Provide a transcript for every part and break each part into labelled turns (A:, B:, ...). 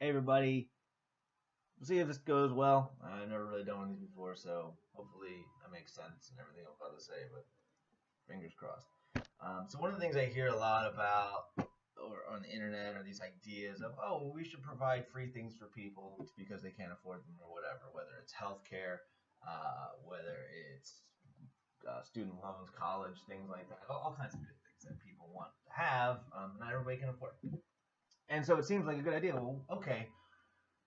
A: Hey everybody, we'll see if this goes well. I've never really done one of these before, so hopefully that makes sense and everything I'm about to say, but fingers crossed. So one of the things I hear a lot about or on the internet are these ideas of, oh, well, we should provide free things for people because they can't afford them or whatever, whether it's healthcare, whether it's student loans, college, things like that, all kinds of good things that people want to have, not everybody can afford. And so it seems like a good idea. Well, okay,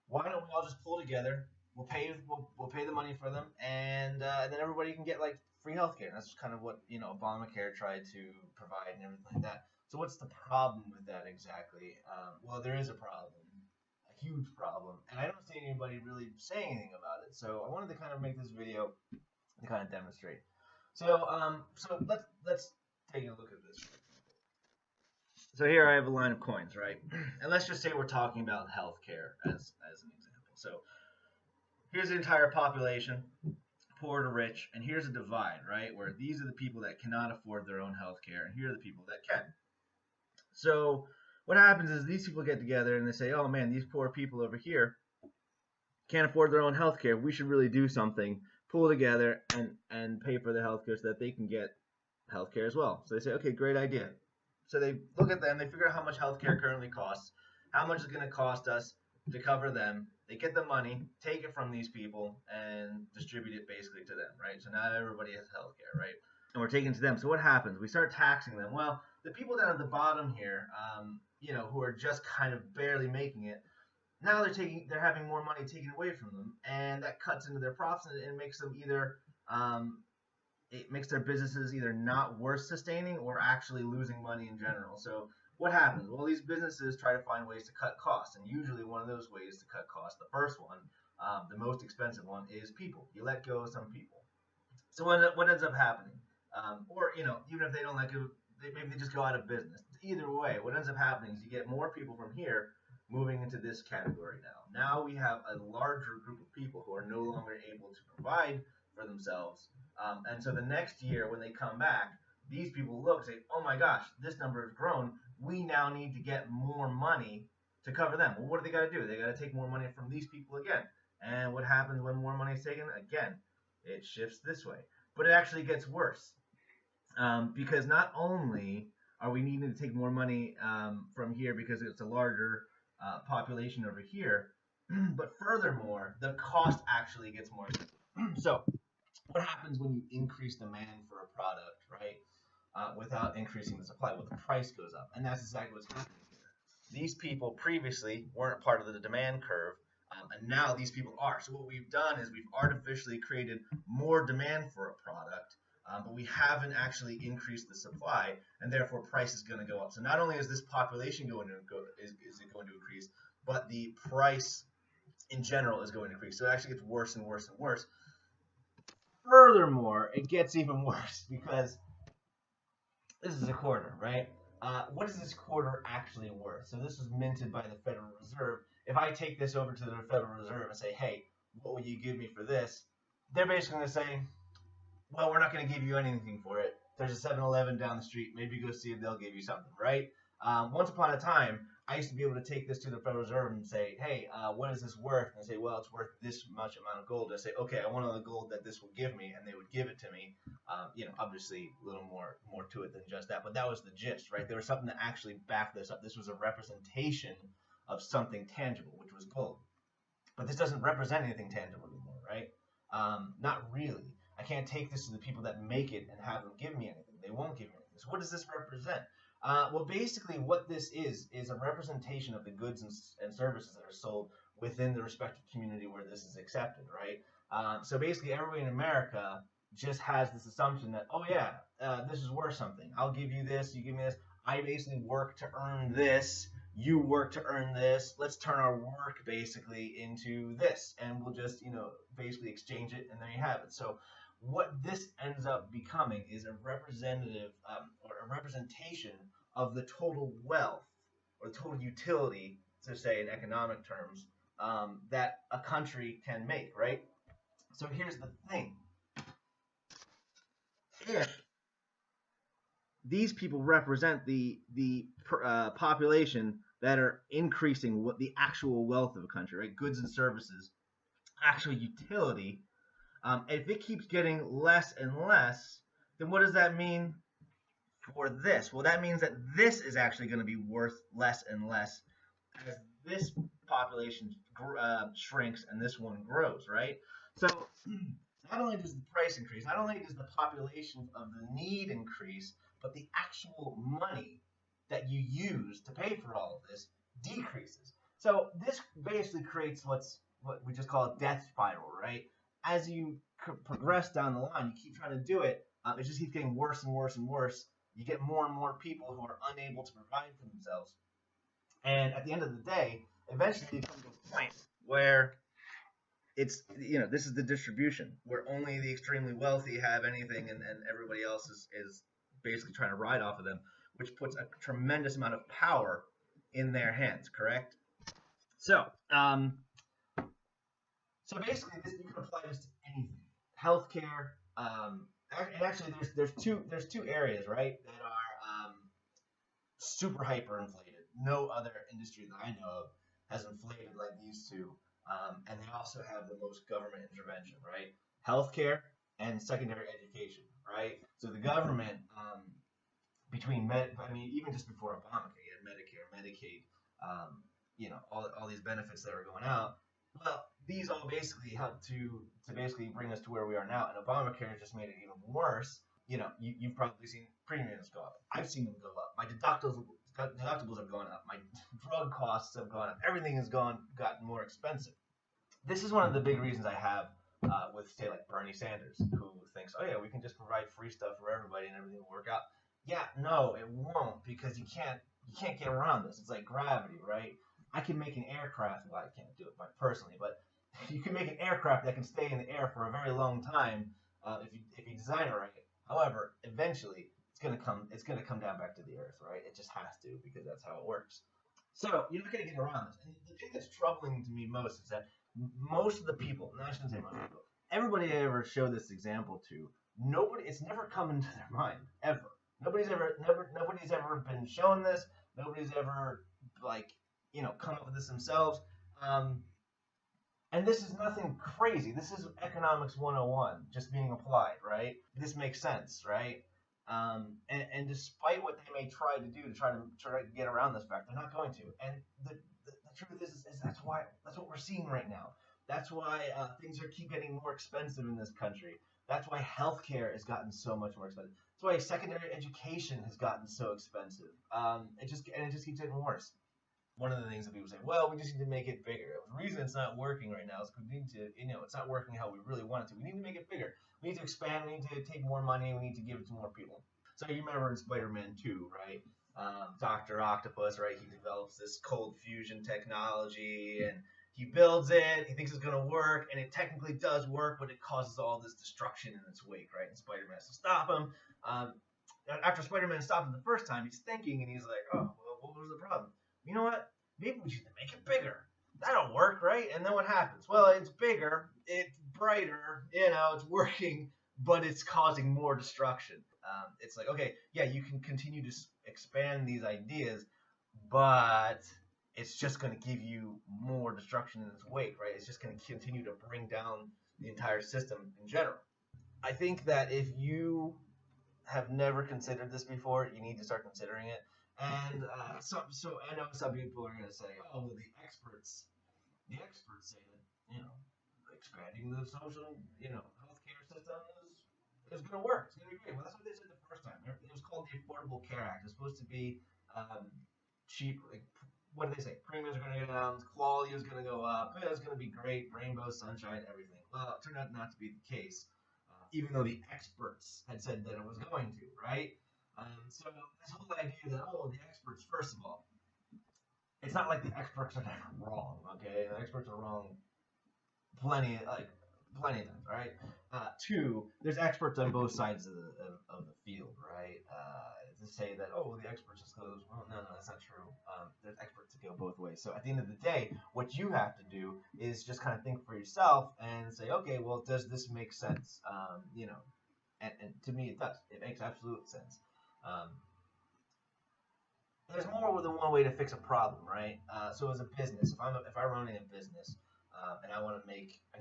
A: why don't we all just pull together? We'll pay the money for them, and then everybody can get like free healthcare. That's kind of what Obamacare tried to provide and everything like that. So what's the problem with that exactly? Well, there is a problem, a huge problem, and I don't see anybody really saying anything about it. So I wanted to kind of make this video to kind of demonstrate. So let's take a look at this. So here I have a line of coins, right? And let's just say we're talking about healthcare as an example. So here's the entire population, poor to rich, and here's a divide, right? Where these are the people that cannot afford their own healthcare, and here are the people that can. So what happens is these people get together and they say, oh man, these poor people over here can't afford their own healthcare. We should really do something, pull together and pay for the healthcare so that they can get healthcare as well. So they say, okay, great idea. So they look at them, they figure out how much healthcare currently costs, how much it's going to cost us to cover them. They get the money, take it from these people, and distribute it basically to them, right? So now everybody has healthcare, right? And we're taking it to them. So what happens? We start taxing them. Well, the people down at the bottom here, who are just kind of barely making it, now they're having more money taken away from them, and that cuts into their profits and makes them either it makes their businesses either not worth sustaining or actually losing money in general. So what happens? Well, these businesses try to find ways to cut costs, and usually one of those ways to cut costs, the first one, the most expensive one, is people. You let go of some people. So what ends up happening? Or even if they don't let go, maybe they just go out of business. Either way, what ends up happening is you get more people from here moving into this category now. Now we have a larger group of people who are no longer able to provide for themselves. And so the next year when they come back, these people look and say, oh my gosh, this number has grown. We now need to get more money to cover them. Well, what do they got to do? They got to take more money from these people again. And what happens when more money is taken? Again, it shifts this way. But it actually gets worse because not only are we needing to take more money from here because it's a larger population over here, but furthermore, the cost actually gets more expensive. So what happens when you increase demand for a product, right, without increasing the supply? Well, the price goes up, and that's exactly what's happening here. These people previously weren't part of the demand curve, and now these people are. So what we've done is we've artificially created more demand for a product, but we haven't actually increased the supply, and therefore price is going to go up. So not only is this population going to increase, but the price in general is going to increase. So it actually gets worse and worse and worse. Furthermore, it gets even worse because this is a quarter, right? What is this quarter actually worth? So this was minted by the Federal Reserve. If I take this over to the Federal Reserve and say, hey, what will you give me for this? They're basically going to say, well, we're not going to give you anything for it. There's a 7-Eleven down the street. Maybe go see if they'll give you something, right? Once upon a time, I used to be able to take this to the Federal Reserve and say, hey, what is this worth? And they say, well, it's worth this much amount of gold. And I say, okay, I want all the gold that this will give me, and they would give it to me. Obviously a little more to it than just that, but that was the gist, right? There was something to actually back this up. This was a representation of something tangible, which was gold. But this doesn't represent anything tangible anymore, right? Not really. I can't take this to the people that make it and have them give me anything. They won't give me anything. So what does this represent? Well, basically what this is a representation of the goods and services that are sold within the respective community where this is accepted, right? So basically everybody in America just has this assumption that, oh yeah, this is worth something. I'll give you this, you give me this. I basically work to earn this. You work to earn this. Let's turn our work basically into this, and we'll just, basically exchange it, and there you have it. So what this ends up becoming is a representative or a representation of the total wealth or the total utility, to say in economic terms, that a country can make, right? So here's the thing. If these people represent the population that are increasing what the actual wealth of a country, right? Goods and services, actual utility. If it keeps getting less and less, then what does that mean for this? Well, that means that this is actually going to be worth less and less as this population shrinks and this one grows, right? So not only does the price increase, not only does the population of the need increase, but the actual money that you use to pay for all of this decreases. So this basically creates what we just call a death spiral, right? As you progress down the line, you keep trying to do it, it just keeps getting worse and worse and worse. You get more and more people who are unable to provide for themselves. And at the end of the day, eventually you come to a point where it's, this is the distribution where only the extremely wealthy have anything, and everybody else is basically trying to ride off of them, which puts a tremendous amount of power in their hands, correct? So, so basically, you can apply this to anything. Healthcare, and actually, there's two areas, right, that are super hyperinflated. No other industry that I know of has inflated like these two, and they also have the most government intervention, right? Healthcare and secondary education, right? So the government, even just before Obamacare, you had Medicare, Medicaid, all these benefits that were going out. Well, these all basically helped to basically bring us to where we are now, and Obamacare just made it even worse. You've probably seen premiums go up. I've seen them go up. My deductibles have gone up. My drug costs have gone up. Everything has gotten more expensive. This is one of the big reasons I have with, say, like Bernie Sanders, who thinks, oh yeah, we can just provide free stuff for everybody and everything will work out. Yeah, no, it won't, because you can't get around this. It's like gravity, right? I can make an aircraft. Well, I can't do it personally, but you can make an aircraft that can stay in the air for a very long time if you design it right. However, eventually it's gonna come down back to the earth, right? It just has to, because that's how it works. So you're not gonna get around this. And the thing that's troubling to me most is that most of the people, no, I shouldn't say most people, everybody I ever show this example to, it's never come into their mind, ever. Nobody's ever been shown this. Nobody's ever come up with this themselves. And this is nothing crazy. This is economics 101 just being applied, right? This makes sense, right? And despite what they may try to do to try to get around this fact, they're not going to. And the truth is that's what we're seeing right now. That's why things keep getting more expensive in this country. That's why healthcare has gotten so much more expensive. That's why secondary education has gotten so expensive. It just keeps getting worse. One of the things that people say, well, we just need to make it bigger. The reason it's not working right now is because we need to, it's not working how we really want it to. We need to make it bigger. We need to expand. We need to take more money. We need to give it to more people. So you remember in Spider-Man 2, right? Dr. Octopus, right? He develops this cold fusion technology, and he builds it. He thinks it's going to work, and it technically does work, but it causes all this destruction in its wake, right? And Spider-Man has to stop him. After Spider-Man stopped him the first time, he's thinking, and he's like, oh, well, what was the problem? You know what? Maybe we should make it bigger. That'll work, right? And then what happens? Well, it's bigger, it's brighter, it's working, but it's causing more destruction. It's like, okay, yeah, you can continue to expand these ideas, but it's just going to give you more destruction in its wake, right? It's just going to continue to bring down the entire system in general. I think that if you have never considered this before, you need to start considering it. And so I know some people are going to say, oh, well, the experts say that, expanding the social, healthcare system is going to work. It's going to be great. Well, that's what they said the first time. It was called the Affordable Care Act. It's supposed to be cheap. Like, what did they say? Premiums are going to go down. Quality is going to go up. It's going to be great. Rainbow, sunshine, everything. Well, it turned out not to be the case, even though the experts had said that it was going to, right? So this whole idea that, oh, the experts, first of all, it's not like the experts are never wrong, okay? The experts are wrong plenty of times, right? Two, there's experts on both sides of the field, right? To say that, oh, the experts just goes, well, no, that's not true. There's experts that go both ways. So at the end of the day, what you have to do is just kind of think for yourself and say, okay, well, does this make sense? And to me, it does. It makes absolute sense. there's more than one way to fix a problem, right? So as a business, if I'm running a business and I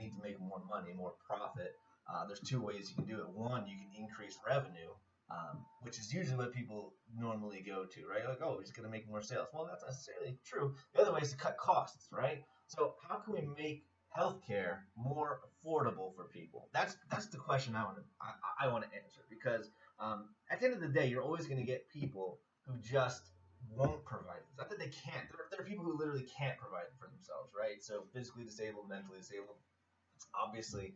A: need to make more money, more profit. There's two ways you can do it. One, you can increase revenue, which is usually what people normally go to, right? Like, oh, we're just gonna make more sales. Well, that's not necessarily true. The other way is to cut costs, right? So how can we make healthcare more affordable for people? That's the question I want to answer because at the end of the day, you're always going to get people who just won't provide. It's not that they can't. There are people who literally can't provide for themselves, right? So physically disabled, mentally disabled. Obviously,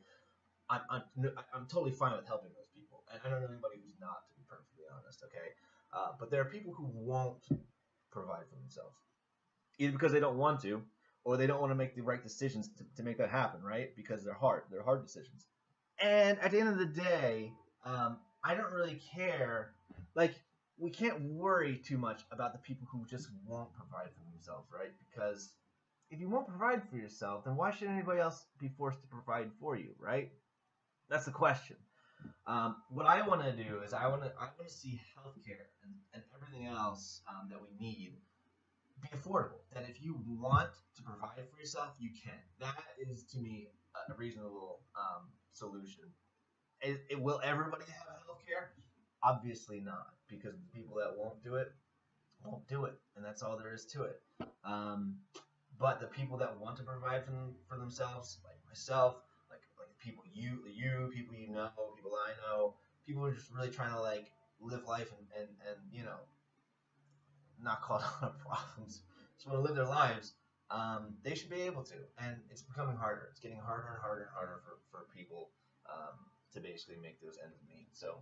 A: I'm totally fine with helping those people, and I don't know anybody who's not, to be perfectly honest. Okay, but there are people who won't provide for themselves, either because they don't want to, or they don't want to make the right decisions to make that happen, right? Because they're hard decisions. And at the end of the day, I don't really care. Like, we can't worry too much about the people who just won't provide for themselves, right? Because if you won't provide for yourself, then why should anybody else be forced to provide for you, right? That's the question. What I want to do is I want to see healthcare and everything else that we need be affordable. That if you want to provide for yourself, you can. That is to me a reasonable solution. Will everybody have healthcare? Obviously not, because the people that won't do it won't do it, and that's all there is to it. Um, but the people that want to provide for themselves, like myself, like people people you know, people I know, people who are just really trying to like live life and not cause a lot of problems, just want to live their lives. They should be able to, and it's becoming harder. It's getting harder and harder and harder for people to basically make those ends meet. So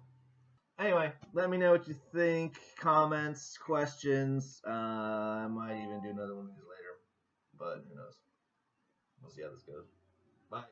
A: anyway, let me know what you think. Comments, questions. I might even do another one of these later, but who knows? We'll see how this goes. Bye.